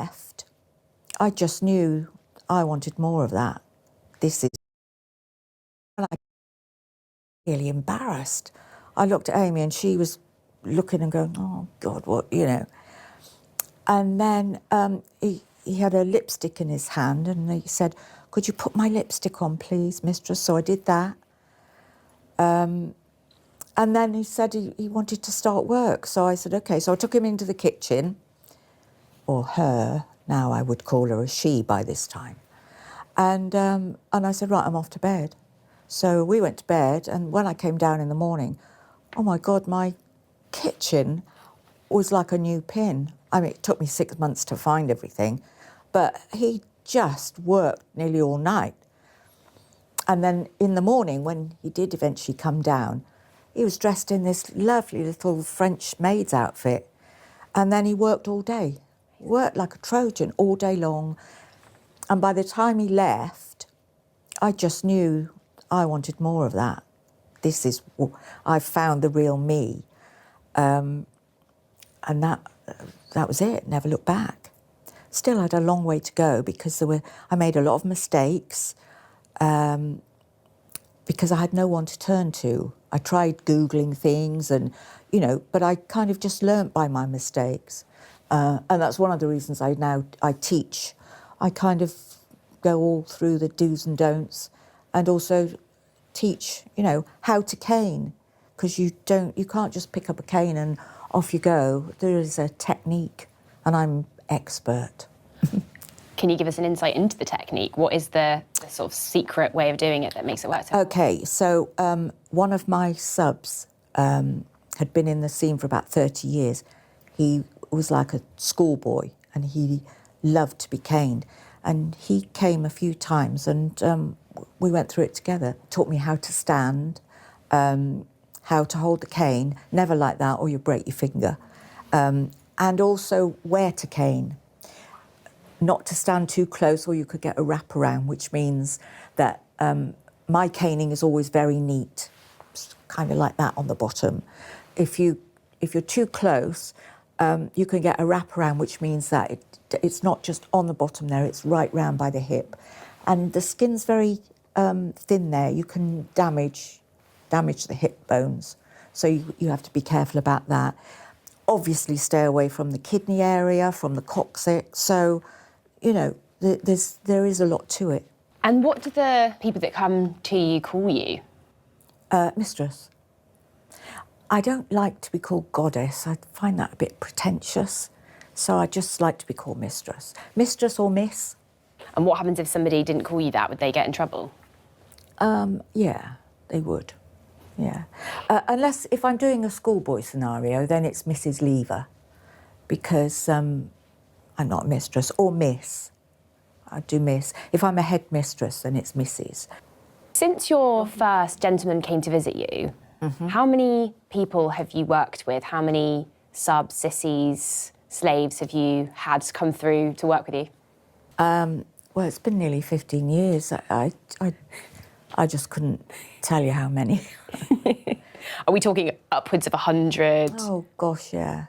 left, I just knew I wanted more of that. This is... And I was really embarrassed. I looked at Amy and she was looking and going, oh, God, what, you know. And then he had a lipstick in his hand and he said, could you put my lipstick on, please, mistress? So I did that. And then he said he wanted to start work. So I said, OK. So I took him into the kitchen, or her, now I would call her a she by this time. And I said, right, I'm off to bed. So we went to bed, and when I came down in the morning, oh, my God, my kitchen was like a new pin. I mean, it took me 6 months to find everything, but he just worked nearly all night. And then in the morning, when he did eventually come down, he was dressed in this lovely little French maid's outfit. And then he worked all day, worked like a Trojan all day long. And by the time he left, I just knew I wanted more of that. This is, I've found the real me. And that was it, never looked back. Still had a long way to go because I made a lot of mistakes because I had no one to turn to. I tried Googling things and, you know, but I kind of just learnt by my mistakes. And that's one of the reasons I teach. I kind of go all through the do's and don'ts and also teach, you know, how to cane, because you can't just pick up a cane and off you go. There is a technique, and I'm expert. Can you give us an insight into the technique? What is the sort of secret way of doing it that makes it work? OK, so one of my subs had been in the scene for about 30 years. He was like a schoolboy, and he loved to be caned. And he came a few times, and we went through it together. Taught me how to stand, how to hold the cane, never like that or you break your finger, and also where to cane. Not to stand too close or you could get a wraparound, which means that my caning is always very neat, kind of like that on the bottom. If you're too close, you can get a wraparound, which means that it's not just on the bottom there, it's right round by the hip. And the skin's very thin there. You can damage the hip bones. So you have to be careful about that. Obviously stay away from the kidney area, from the coccyx. So, you know, there is a lot to it. And what do the people that come to you call you? Mistress. I don't like to be called goddess. I find that a bit pretentious. So I just like to be called mistress. Mistress or miss. And what happens if somebody didn't call you that? Would they get in trouble? Yeah, they would. Yeah. Unless if I'm doing a schoolboy scenario, then it's Mrs. Lever, because I'm not mistress, or miss. I do miss. If I'm a headmistress, then it's Mrs. Since your first gentleman came to visit you, how many people have you worked with? How many subs, sissies, slaves have you had come through to work with you? Well, it's been nearly 15 years. I just couldn't tell you how many. Are we talking upwards of 100? Oh, gosh, yeah.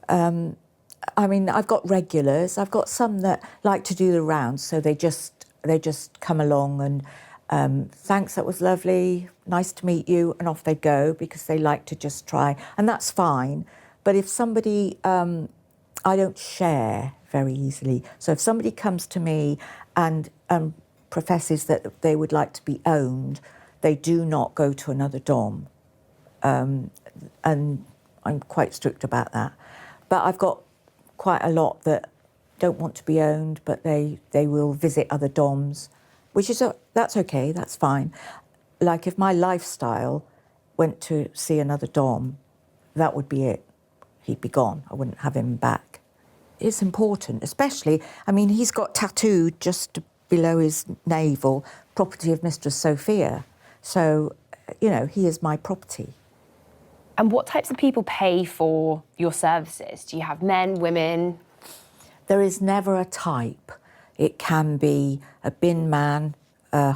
I mean, I've got regulars. I've got some that like to do the rounds, so they just come along and thanks, that was lovely, nice to meet you, and off they go because they like to just try, and that's fine. But if somebody, I don't share very easily. So if somebody comes to me and professes that they would like to be owned, they do not go to another dom. And I'm quite strict about that. But I've got quite a lot that don't want to be owned, but they will visit other doms, which is, that's okay, that's fine. Like if my lifestyle went to see another dom, that would be it. He'd be gone, I wouldn't have him back. It's important, especially, I mean, he's got tattooed just below his navel, property of Mistress Sophia. So, you know, he is my property. And what types of people pay for your services? Do you have men, women? There is never a type. It can be a bin man,